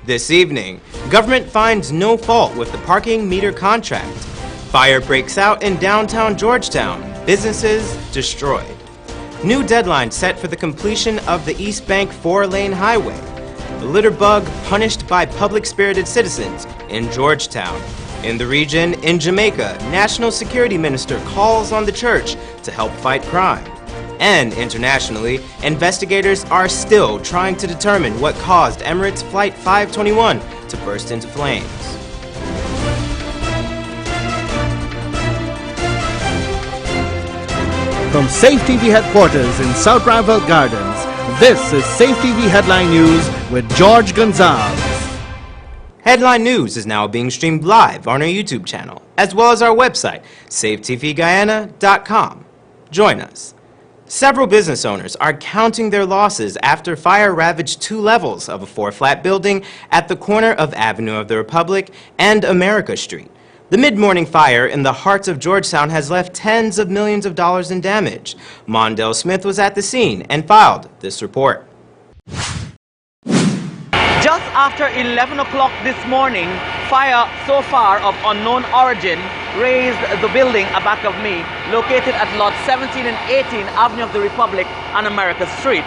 This evening, government finds no fault with the parking meter contract. Fire breaks out in downtown Georgetown. Businesses destroyed. New deadline set for the completion of the East Bank 4-lane highway. The litter bug punished by public-spirited citizens in Georgetown. In the region, in Jamaica, National Security Minister calls on the church to help fight crime. And internationally, investigators are still trying to determine what caused Emirates Flight 521 to burst into flames. From Safetv headquarters in South Bramwell Gardens, this is Safetv Headline News with George Gonzalez. Headline News is now being streamed live on our YouTube channel, as well as our website, safetvguyana.com. Join us. Several business owners are counting their losses after fire ravaged 2 levels of a 4-flat building at the corner of Avenue of the Republic and America Street. The mid-morning fire in the heart of Georgetown has left tens of millions of dollars in damage. Mondale Smith was at the scene and filed this report. Just after 11 o'clock this morning, fire so far of unknown origin razed the building aback of me, located at lot 17 and 18 Avenue of the Republic on America Street.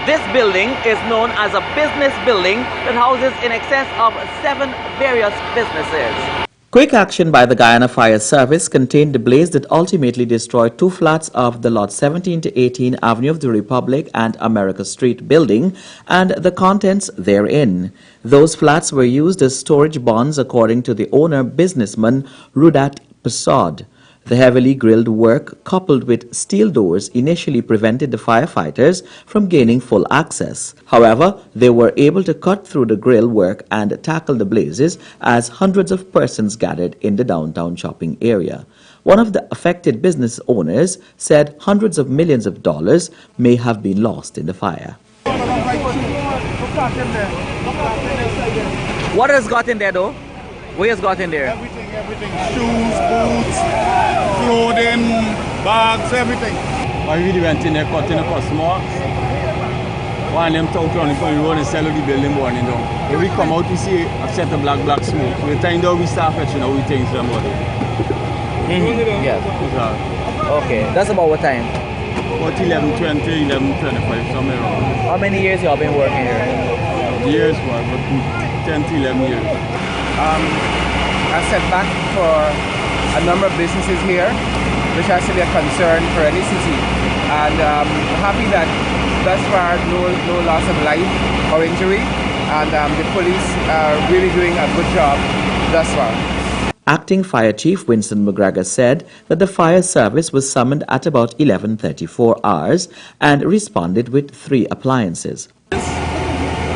This building is known as a business building that houses in excess of 7 various businesses. Quick action by the Guyana Fire Service contained the blaze that ultimately destroyed 2 flats of the lot 17 to 18 Avenue of the Republic and America Street building and the contents therein. Those flats were used as storage bonds according to the owner, businessman Rudat Persaud. The heavily grilled work, coupled with steel doors, initially prevented the firefighters from gaining full access. However, they were able to cut through the grill work and tackle the blazes as hundreds of persons gathered in the downtown shopping area. One of the affected business owners said hundreds of millions of dollars may have been lost in the fire. What has got in there though? What has got in there? Everything. Shoes, boots, clothing, bags, everything. I really went in there, cut in the customer. One of them talk around the road and sell the building burning down. When we come out, we see a set of black smoke. By the time that we start fetching out, we think it's about it. Yeah. Okay. That's about what time? About 11:20, 11:25, somewhere around. How many years you have been working here? Years, about 10 to 11 years. A setback for a number of businesses here, which has to be a concern for any city. And I'm happy that thus far no loss of life or injury, and the police are really doing a good job thus far. Acting Fire Chief Winston McGregor said that the fire service was summoned at about 11:34 hours and responded with 3 appliances.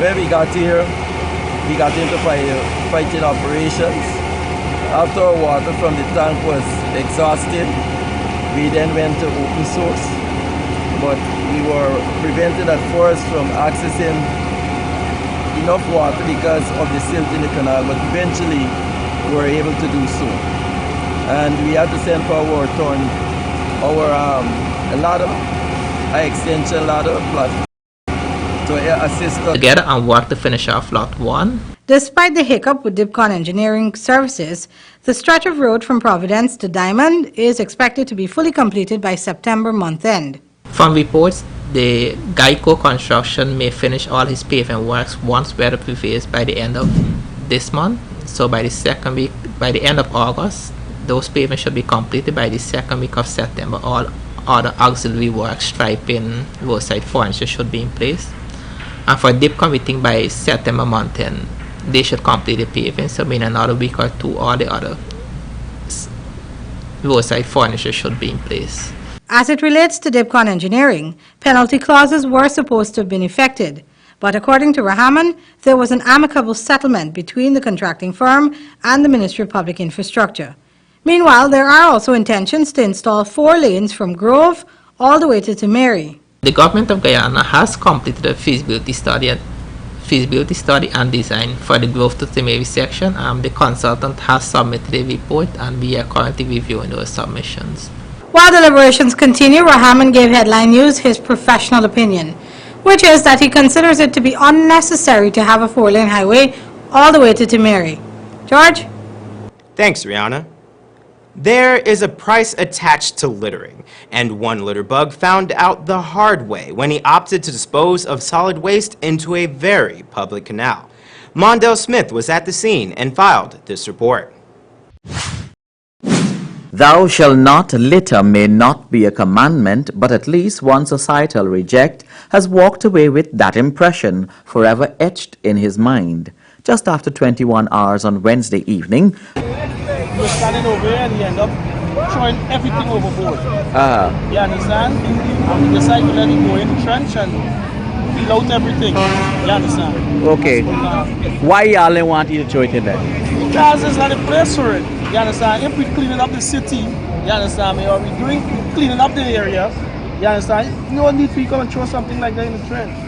When we got here, we got into fighting operations. After our water from the tank was exhausted, we then went to open source, but we were prevented at first from accessing enough water because of the silt in the canal, but eventually we were able to do so. And we had to send for our turn, our ladder, our extension ladder platform to assist us together and work to finish off lot 1. Despite the hiccup with Dipcon Engineering Services, the stretch of road from Providence to Diamond is expected to be fully completed by September month-end. From reports, the Geico Construction may finish all his paving works once weather prevails by the end of this month. So by the second week, by the end of August, those pavings should be completed. By the second week of September, all other auxiliary work, striping, roadside furniture should be in place. And for Dipcon, we think by September month-end, they should complete the paving, so in another week or 2, all the other roadside furniture should be in place. As it relates to Dipcon Engineering, penalty clauses were supposed to have been effected, but according to Rahman, there was an amicable settlement between the contracting firm and the Ministry of Public Infrastructure. Meanwhile, there are also intentions to install 4 lanes from Grove all the way to Mary. The government of Guyana has completed a feasibility study and design for the Grove to Mary section. The consultant has submitted a report and we are currently reviewing those submissions. While deliberations continue, Rahman gave Headline News his professional opinion, which is that he considers it to be unnecessary to have a 4-lane highway all the way to Timeri. George? Thanks, Rihanna. There is a price attached to littering, and one litter bug found out the hard way when he opted to dispose of solid waste into a very public canal. Mondale Smith was at the scene and filed this report. Thou shalt not litter may not be a commandment, but at least one societal reject has walked away with that impression forever etched in his mind. Just after 21 hours on Wednesday evening, He was standing over here and he ended up throwing everything overboard. You understand? And we decided to let him go in the trench and fill out everything. You understand? Okay. Why y'all didn't want you to throw it in there? Because there's not a place for it. You understand? If we're cleaning up the city, you understand me, or we're cleaning up the area, you understand? No need for you to come and throw something like that in the trench.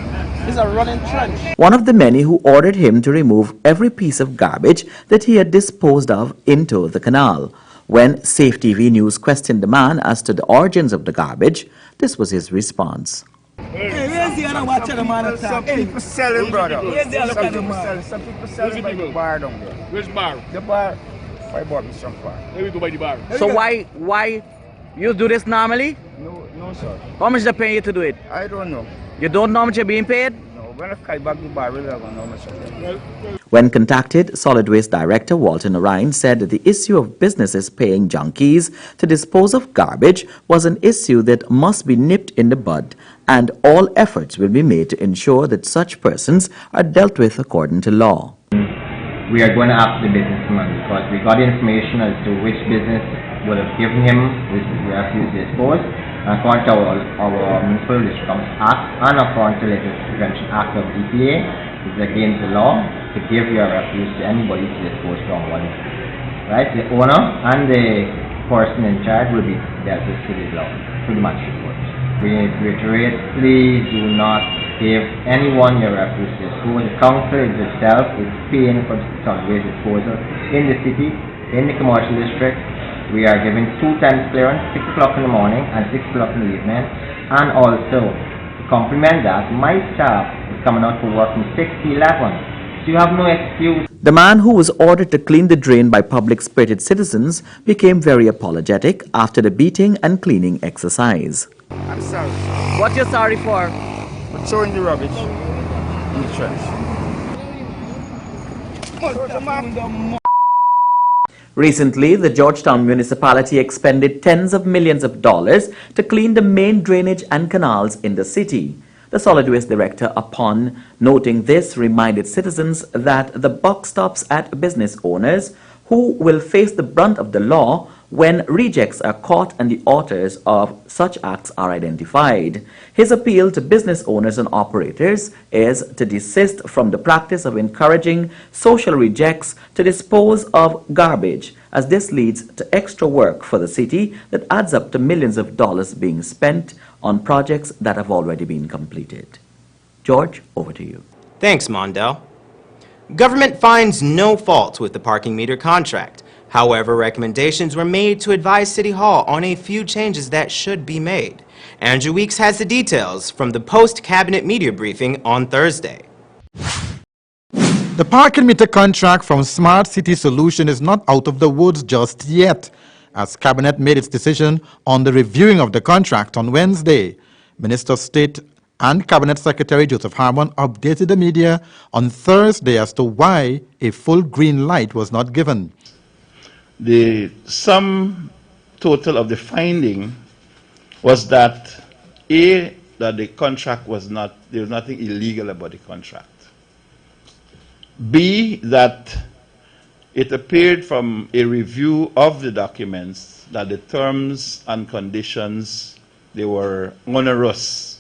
It's a running trench. one of the many who ordered him to remove every piece of garbage that he had disposed of into the canal. When Safetv News questioned the man as to the origins of the garbage, this was his response. Hey, where's the other watch of the man? Some people selling, brother. Where's the other kind of man? Some people selling by the bar down there. Which bar? The bar, I bought me some bar. Let me go by the bar. So why you do this normally? No, sir. How much they paying you to do it? I don't know. You don't know how much you're being paid? No, when I carry back the bar, really, I don't know much of it. When contacted, Solid Waste Director Walter Narayan said that the issue of businesses paying junkies to dispose of garbage was an issue that must be nipped in the bud, and all efforts will be made to ensure that such persons are dealt with according to law. We are going to ask the businessman because we got information as to which business would have given him this refuse dispose. According to our Municipal District Act and according to the Prevention Act of EPA, it's against the law to give your refuse to anybody to dispose from one. Right? The owner and the person in charge will be dealt with through the law, through the magistrate court. We reiterately do not give anyone your refuse to dispose. The council itself is paying for solid waste disposal in the city, in the commercial district. We are giving 2 times clearance, 6 o'clock in the morning and 6 o'clock in the evening. And also, to complement that, my staff is coming out for work from 6 to 11. So you have no excuse. The man who was ordered to clean the drain by public-spirited citizens became very apologetic after the beating and cleaning exercise. I'm sorry. What you sorry for? For throwing the rubbish in the trench. Recently, the Georgetown municipality expended tens of millions of dollars to clean the main drainage and canals in the city. The solid waste director, upon noting this, reminded citizens that the buck stops at business owners who will face the brunt of the law when rejects are caught and the authors of such acts are identified. His appeal to business owners and operators is to desist from the practice of encouraging social rejects to dispose of garbage, as this leads to extra work for the city that adds up to millions of dollars being spent on projects that have already been completed. George, over to you. Thanks, Mondale. Government finds no fault with the parking meter contract. However, recommendations were made to advise City Hall on a few changes that should be made. Andrew Weeks has the details from the post-cabinet media briefing on Thursday. The parking meter contract from Smart City Solution is not out of the woods just yet, as Cabinet made its decision on the reviewing of the contract on Wednesday. Minister of State and Cabinet Secretary Joseph Harmon updated the media on Thursday as to why a full green light was not given. The sum total of the finding was that that the contract was not, there was nothing illegal about the contract. B, that it appeared from a review of the documents that the terms and conditions, they were onerous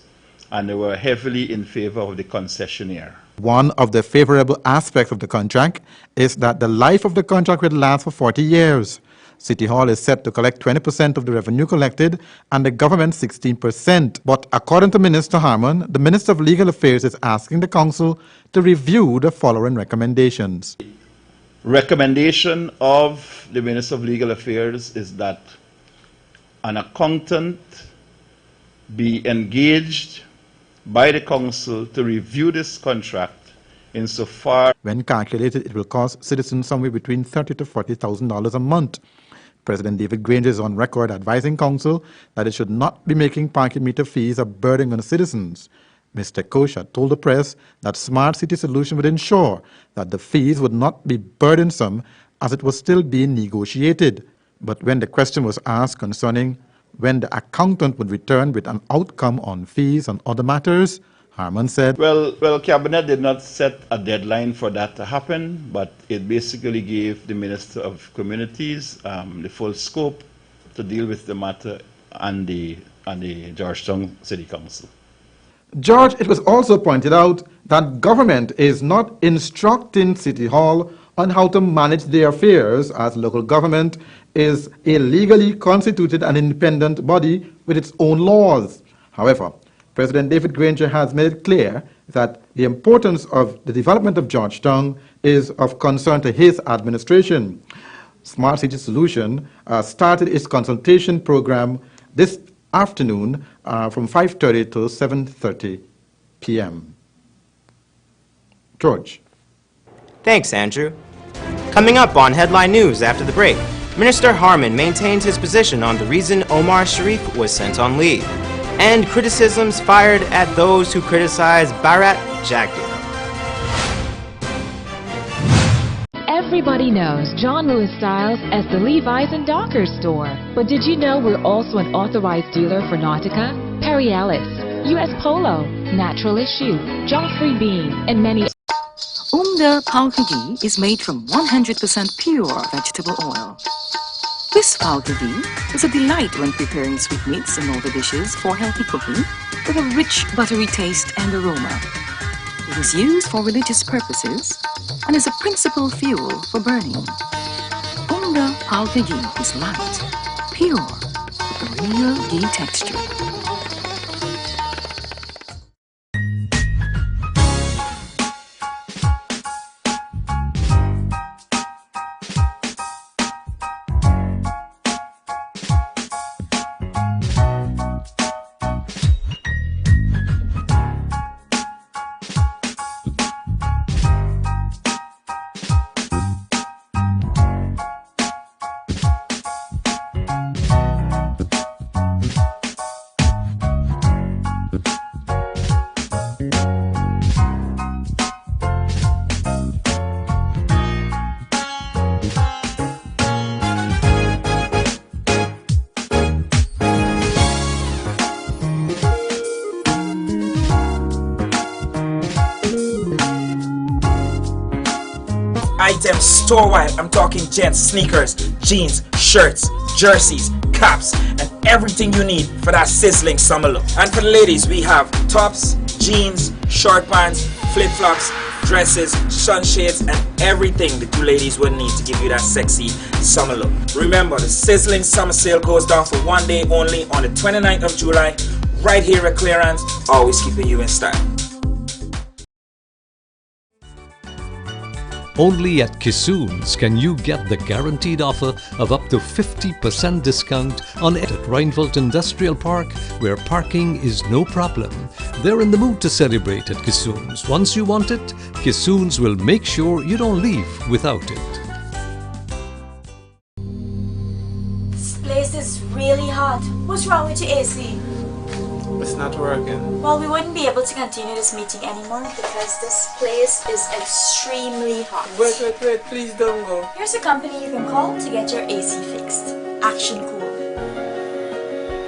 and they were heavily in favor of the concessionaire. One of the favorable aspects of the contract is that the life of the contract will last for 40 years. City Hall is set to collect 20% of the revenue collected and the government 16%. But according to Minister Harmon, the Minister of Legal Affairs is asking the Council to review the following recommendations. Recommendation of the Minister of Legal Affairs is that an accountant be engaged by the Council to review this contract insofar When calculated, it will cost citizens somewhere between $30,000 to $40,000 a month. President David Granger is on record advising council that it should not be making parking meter fees a burden on citizens. Mr. Kosha told the press that Smart City Solution would ensure that the fees would not be burdensome as it was still being negotiated. But when the question was asked concerning when the accountant would return with an outcome on fees and other matters, Harman said, Well, Cabinet did not set a deadline for that to happen, but it basically gave the Minister of Communities the full scope to deal with the matter and the Georgetown City Council. George, it was also pointed out that government is not instructing City Hall on how to manage their affairs, as local government is a legally constituted and independent body with its own laws. However, President David Granger has made it clear that the importance of the development of Georgetown is of concern to his administration. Smart City Solution started its consultation program this afternoon from 5:30 to 7:30 p.m. George. Thanks, Andrew. Coming up on Headline News after the break, Minister Harman maintains his position on the reason Omar Sharif was sent on leave, and criticisms fired at those who criticize Bharat Jagdeep. Everybody knows John Lewis Styles as the Levi's and Dockers store. But did you know we're also an authorized dealer for Nautica, Perry Ellis, US Polo, Natural Issue, Joffrey Bean, and many. Umda Palka ghee is made from 100% pure vegetable oil. This Palka ghee is a delight when preparing sweetmeats and other dishes for healthy cooking with a rich buttery taste and aroma. It is used for religious purposes and is a principal fuel for burning. Umda Palka ghee is light, pure, with a real ghee texture. Items store-wide. I'm talking gents, sneakers, jeans, shirts, jerseys, caps, and everything you need for that sizzling summer look. And for the ladies, we have tops, jeans, short pants, flip-flops, dresses, sunshades, and everything the two ladies will need to give you that sexy summer look. Remember, the sizzling summer sale goes down for one day only on the 29th of July, right here at Clearance, always keeping you in style. Only at Kissoon's can you get the guaranteed offer of up to 50% discount on it at Reinfeldt Industrial Park, where parking is no problem. They're in the mood to celebrate at Kissoon's. Once you want it, Kissoon's will make sure you don't leave without it. This place is really hot. What's wrong with your AC? It's not working. Well, we wouldn't be able to continue this meeting anymore because this place is extremely hot. Wait, please don't go. Here's a company you can call to get your AC fixed. Action Cool.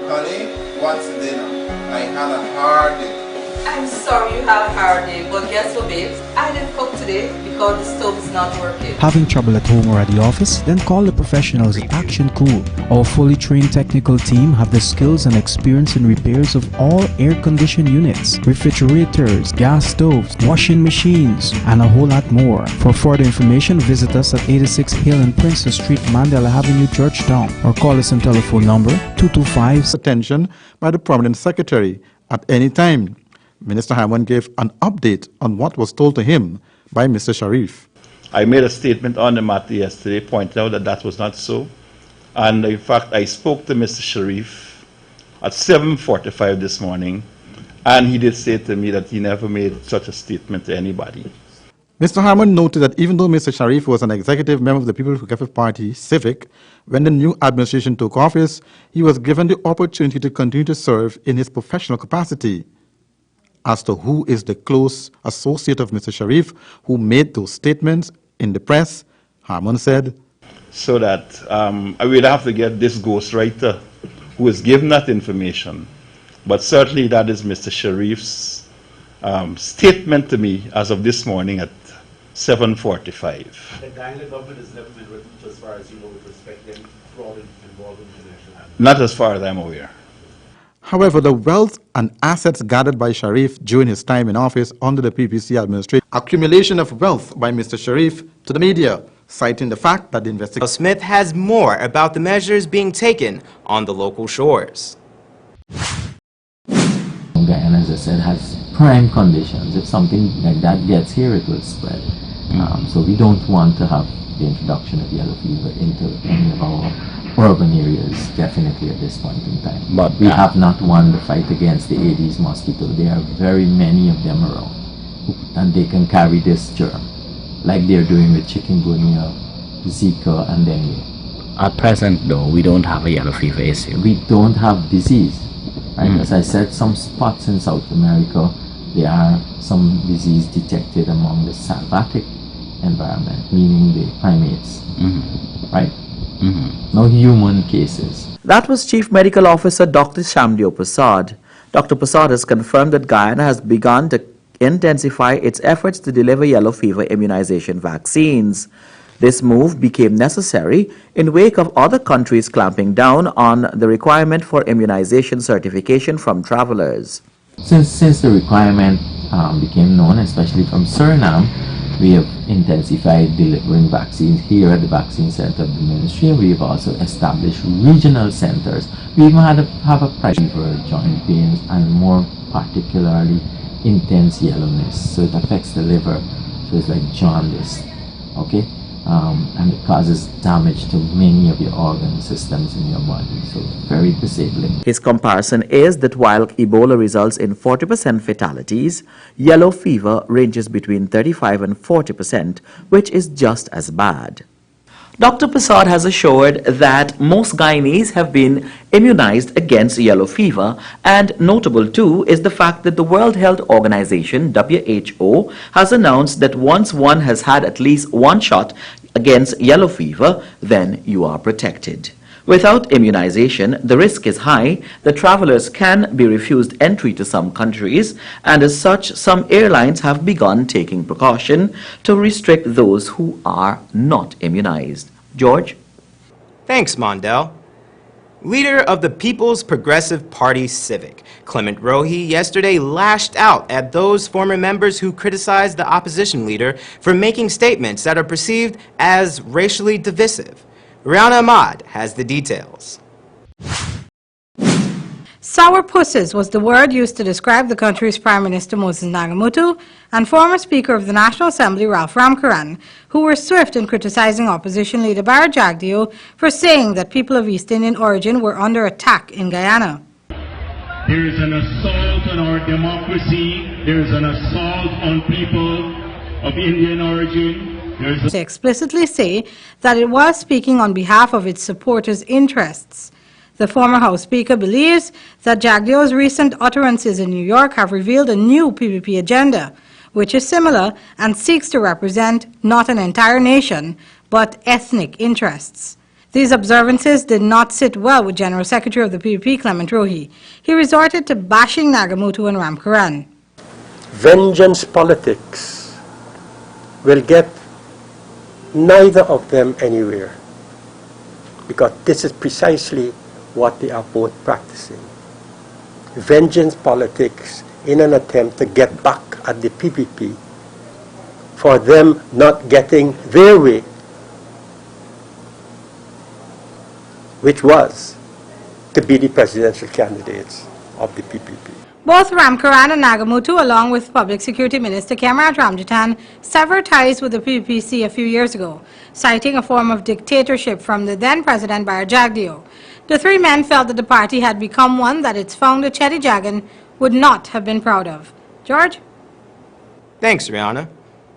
Honey, what's dinner? I had a hard day. I'm sorry you had a hard day, but guess what, babes? I didn't cook today because the stove is not working. Having trouble at home or at the office? Then call the professionals at Action Cool. Our fully trained technical team have the skills and experience in repairs of all air-conditioned units, refrigerators, gas stoves, washing machines, and a whole lot more. For further information, visit us at 86 Hill and Princess Street, Mandela Avenue, Georgetown, or call us on telephone number 225. Attention by the Prominent Secretary at any time. Minister Harman gave an update on what was told to him by Mr. Sharif. I made a statement on the matter yesterday, pointing out that that was not so. And in fact, I spoke to Mr. Sharif at 7:45 this morning, and he did say to me that he never made such a statement to anybody. Mr. Harmon noted that even though Mr. Sharif was an executive member of the People's Progressive Party, Civic, when the new administration took office, he was given the opportunity to continue to serve in his professional capacity. As to who is the close associate of Mr. Sharif who made those statements in the press, Harmon said, so that I will have to get this ghostwriter who is given that information. But certainly that is Mr. Sharif's statement to me as of this morning at 7:45. The guy in the government has never been written as far as you know with respect to any fraud involved in international handling. Not as far as I'm aware. However, the wealth and assets gathered by Sharif during his time in office under the PPC administration, accumulation of wealth by Mr. Sharif to the media, citing the fact that the investigation. Smith has more about the measures being taken on the local shores. Guyana, as I said, has prime conditions. If something like that gets here, it will spread. So we don't want to have the introduction of yellow fever into any of our urban areas, definitely at this point in time. But we have not won the fight against the Aedes mosquito. There are very many of them around, and they can carry this germ, like they're doing with chikungunya, Zika, and dengue. At present, though, we don't have a yellow fever issue. We don't have disease. Right? As I said, some spots in South America, there are some disease detected among the salvatic environment, meaning the primates, right? No human cases. That was Chief Medical Officer Dr. Shamdeo Prasad. Dr. Prasad has confirmed that Guyana has begun to intensify its efforts to deliver yellow fever immunization vaccines. This move became necessary in wake of other countries clamping down on the requirement for immunization certification from travelers. Since the requirement became known, especially from Suriname, we have intensified delivering vaccines here at the vaccine center of the ministry, and we have also established regional centers. We even have a price for joint pains and more particularly intense yellowness, so it affects the liver, so it's like jaundice, okay? And it causes damage to many of your organ systems in your body, so very disabling. His comparison is that while Ebola results in 40% fatalities, yellow fever ranges between 35 and 40%, which is just as bad. Dr. Prasad has assured that most Guyanese have been immunized against yellow fever, and notable too is the fact that the World Health Organization, WHO, has announced that once one has had at least one shot against yellow fever, then you are protected. Without immunization, the risk is high that travelers can be refused entry to some countries, and as such, some airlines have begun taking precaution to restrict those who are not immunized. George? Thanks, Mondell. Leader of the People's Progressive Party Civic, Clement Rohi, yesterday lashed out at those former members who criticized the opposition leader for making statements that are perceived as racially divisive. Rihanna Ahmad has the details. Sourpusses was the word used to describe the country's Prime Minister Moses Nagamutu and former Speaker of the National Assembly Ralph Ramkaran, who were swift in criticizing opposition leader Barra Jagdeo for saying that people of East Indian origin were under attack in Guyana. There is an assault on our democracy. There is an assault on people of Indian origin. To explicitly say that it was speaking on behalf of its supporters' interests. The former House Speaker believes that Jagdeo's recent utterances in New York have revealed a new PPP agenda, which is similar and seeks to represent not an entire nation, but ethnic interests. These observances did not sit well with General Secretary of the PPP, Clement Rohi. He resorted to bashing Nagamutu and Ramkaran. Vengeance politics will get neither of them anywhere, because this is precisely what they are both practicing. Vengeance politics in an attempt to get back at the PPP for them not getting their way, which was to be the presidential candidates of the PPP. Both Ramkaran and Nagamutu, along with Public Security Minister Kemrat Ramjitan, severed ties with the PPC a few years ago, citing a form of dictatorship from the then President Barra Jagdeo. The three men felt that the party had become one that its founder, Chetty Jagan, would not have been proud of. George? Thanks, Rihanna.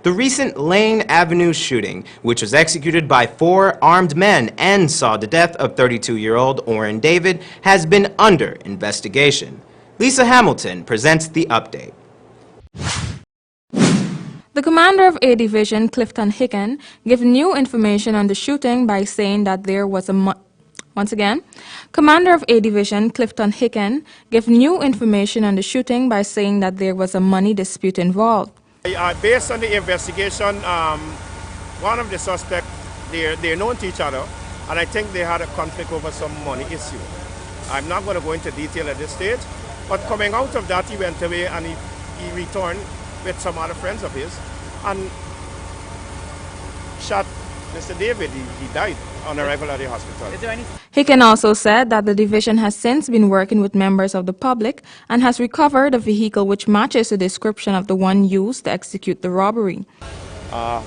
The recent Lane Avenue shooting, which was executed by 4 armed men and saw the death of 32-year-old Orrin David, has been under investigation. Lisa Hamilton presents the update. The commander of A Division, Clifton Hicken, gave new information on the shooting by saying that there was a Once again, Commander of A Division, Clifton Hicken, gave new information on the shooting by saying that there was a money dispute involved. Based on the investigation, one of the suspects, they're known to each other, and I think they had a conflict over some money issue. I'm not going to go into detail at this stage, but coming out of that, he went away and he returned with some other friends of his and shot Mr. David. He died on arrival at the hospital. Hicken also said that the division has since been working with members of the public and has recovered a vehicle which matches the description of the one used to execute the robbery.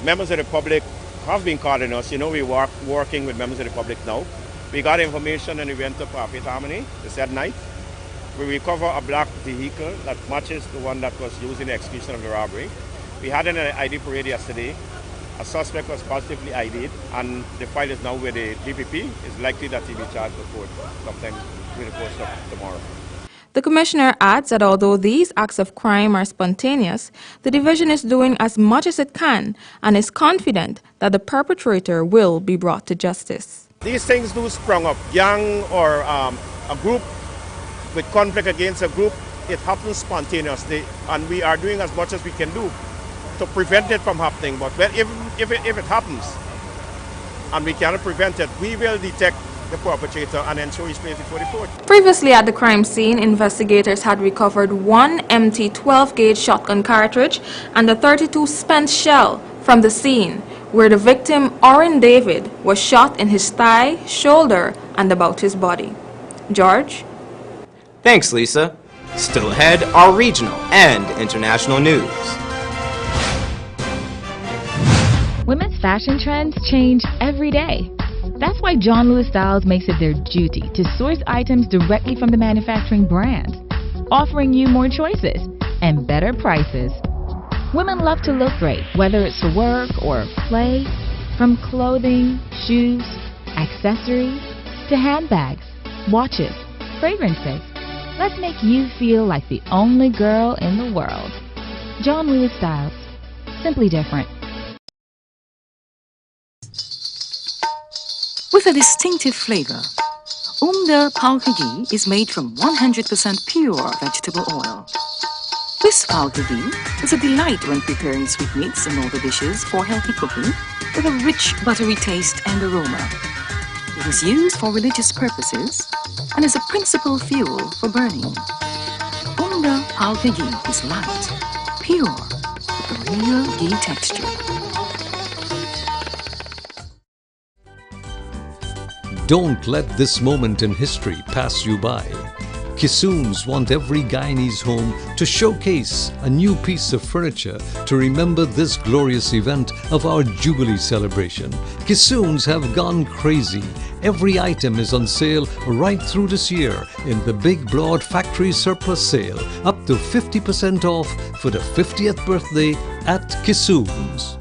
Members of the public have been calling us. You know, we working with members of the public now. We got information and we went to Fifth Harmony the said night. We recover a black vehicle that matches the one that was used in the execution of the robbery. We had an ID parade yesterday. A suspect was positively ID'd, and the file is now with the DPP. It's likely that he will be charged with court sometime during the course of tomorrow. The commissioner adds that although these acts of crime are spontaneous, the division is doing as much as it can and is confident that the perpetrator will be brought to justice. These things do sprung up. Gang or a group with conflict against a group, it happens spontaneously, and we are doing as much as we can do to prevent it from happening. But if it happens and we cannot prevent it, we will detect the perpetrator and ensure he's placed before the court. Previously at the crime scene, investigators had recovered one empty 12-gauge shotgun cartridge and a 32 spent shell from the scene where the victim, Orrin David, was shot in his thigh, shoulder, and about his body. George? Thanks, Lisa. Still ahead are regional and international news. Women's fashion trends change every day. That's why John Lewis Styles makes it their duty to source items directly from the manufacturing brands, offering you more choices and better prices. Women love to look great, whether it's for work or play. From clothing, shoes, accessories, to handbags, watches, fragrances. Let's make you feel like the only girl in the world. John Lewis Styles. Simply different. With a distinctive flavor, palki ghee is made from 100% pure vegetable oil. This palki ghee is a delight when preparing sweetmeats and other dishes for healthy cooking with a rich buttery taste and aroma. It is used for religious purposes and is a principal fuel for burning. Palki ghee is light, pure, with a real ghee texture. Don't let this moment in history pass you by. Kissoons want every Guyanese home to showcase a new piece of furniture to remember this glorious event of our Jubilee celebration. Kissoons have gone crazy. Every item is on sale right through this year in the Big Broad Factory Surplus Sale, up to 50% off for the 50th birthday at Kissoons.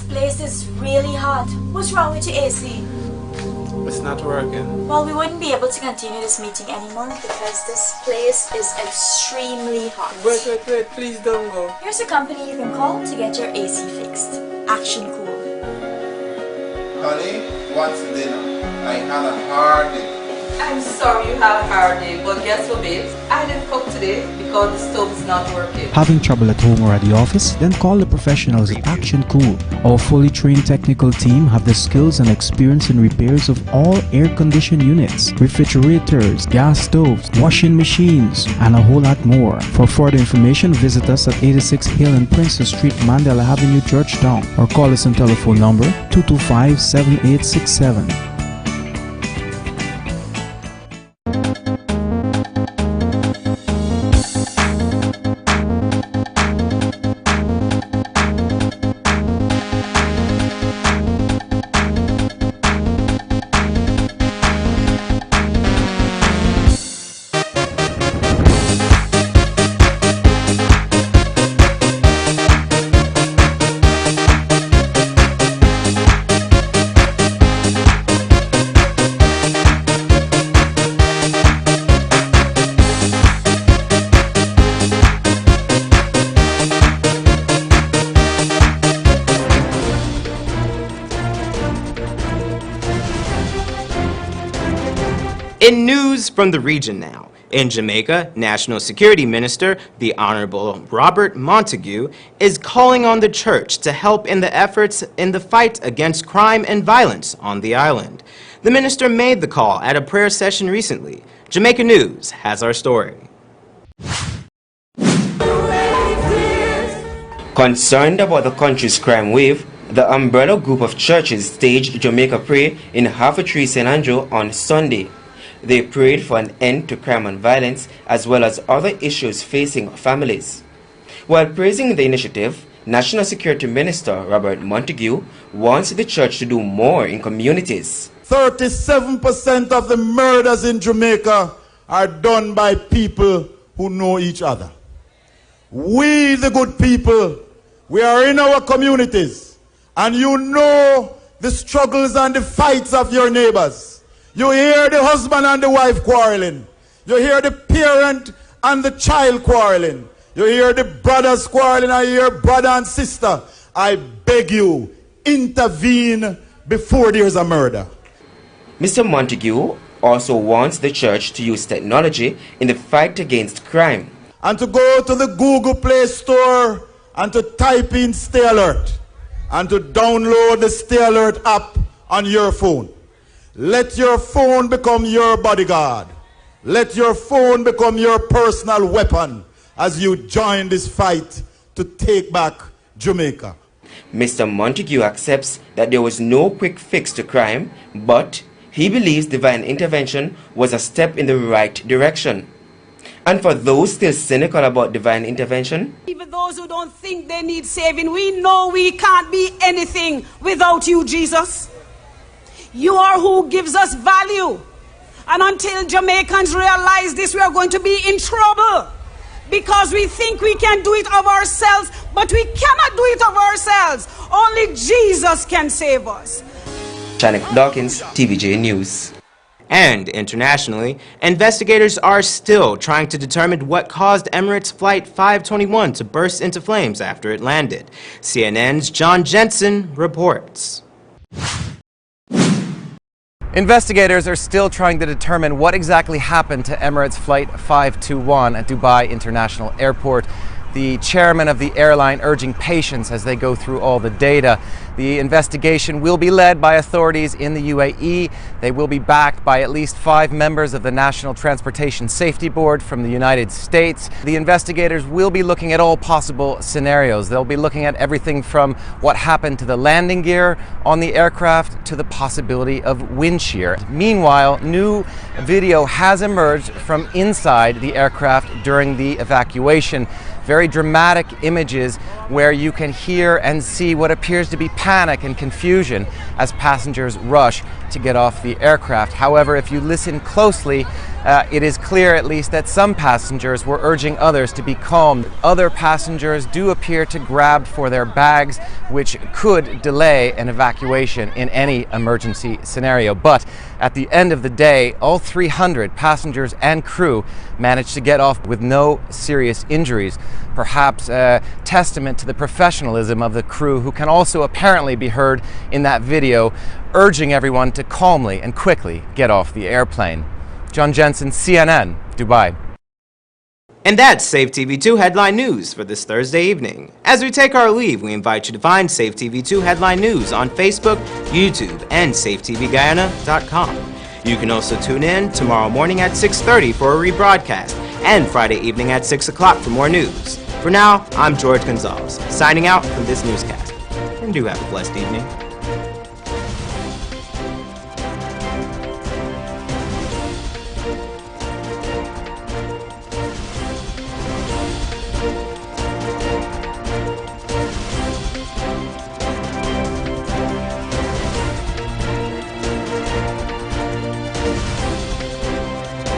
Place is really hot. What's wrong with your AC? It's not working. Well, we wouldn't be able to continue this meeting anymore because this place is extremely hot. Wait, please don't go. Here's a company you can call to get your AC fixed. Action Cool. Honey, what's dinner? I had a hard day. I'm sorry you had a hard day, but guess what, babes? I didn't cook today because the stove is not working. Having trouble at home or at the office? Then call the professionals at Action Cool. Our fully trained technical team have the skills and experience in repairs of all air-conditioned units, refrigerators, gas stoves, washing machines, and a whole lot more. For further information, visit us at 86 Hill and Princess Street, Mandela Avenue, Georgetown, or call us on telephone number 225-7867. In news from the region now, in Jamaica, National Security Minister, the Honorable Robert Montague, is calling on the church to help in the efforts in the fight against crime and violence on the island. The minister made the call at a prayer session recently. Jamaica News has our story. Concerned about the country's crime wave, the umbrella group of churches staged Jamaica Pray in Half a Tree, St. Andrew on Sunday. They prayed for an end to crime and violence as well as other issues facing families. While praising the initiative, National Security Minister Robert Montague wants the church to do more in communities. 37% of the murders in Jamaica are done by people who know each other. We, the good people, we are in our communities, and you know the struggles and the fights of your neighbors. You hear the husband and the wife quarreling. You hear the parent and the child quarreling. You hear the brothers quarreling. I hear brother and sister. I beg you, intervene before there's a murder. Mr. Montague also wants the church to use technology in the fight against crime. And to go to the Google Play Store and to type in Stay Alert and to download the Stay Alert app on your phone. Let your phone become your bodyguard. Let your phone become your personal weapon as you join this fight to take back Jamaica. Mr. Montague accepts that there was no quick fix to crime, but he believes divine intervention was a step in the right direction. And for those still cynical about divine intervention, even those who don't think they need saving, we know we can't be anything without you, Jesus. You are who gives us value. And until Jamaicans realize this, we are going to be in trouble. Because we think we can do it of ourselves, but we cannot do it of ourselves. Only Jesus can save us. Janet Dawkins, TVJ News. And internationally, investigators are still trying to determine what caused Emirates Flight 521 to burst into flames after it landed. CNN's John Jensen reports. Investigators are still trying to determine what exactly happened to Emirates Flight 521 at Dubai International Airport. The chairman of the airline urging patience as they go through all the data. The investigation will be led by authorities in the UAE. They will be backed by at least 5 members of the National Transportation Safety Board from the United States. The investigators will be looking at all possible scenarios. They'll be looking at everything from what happened to the landing gear on the aircraft to the possibility of wind shear. Meanwhile, new video has emerged from inside the aircraft during the evacuation. Very dramatic images where you can hear and see what appears to be panic and confusion as passengers rush to get off the aircraft. However, if you listen closely, it is clear at least that some passengers were urging others to be calm. Other passengers do appear to grab for their bags, which could delay an evacuation in any emergency scenario. But at the end of the day, all 300 passengers and crew managed to get off with no serious injuries. Perhaps a testament to the professionalism of the crew, who can also apparently be heard in that video urging everyone to calmly and quickly get off the airplane. John Jensen, CNN, Dubai. And that's SafeTV2 Headline News for this Thursday evening. As we take our leave, we invite you to find SafeTV2 Headline News on Facebook, YouTube, and SafeTVGuyana.com. You can also tune in tomorrow morning at 6:30 for a rebroadcast, and Friday evening at 6 o'clock for more news. For now, I'm George Gonzalez, signing out from this newscast. And do have a blessed evening.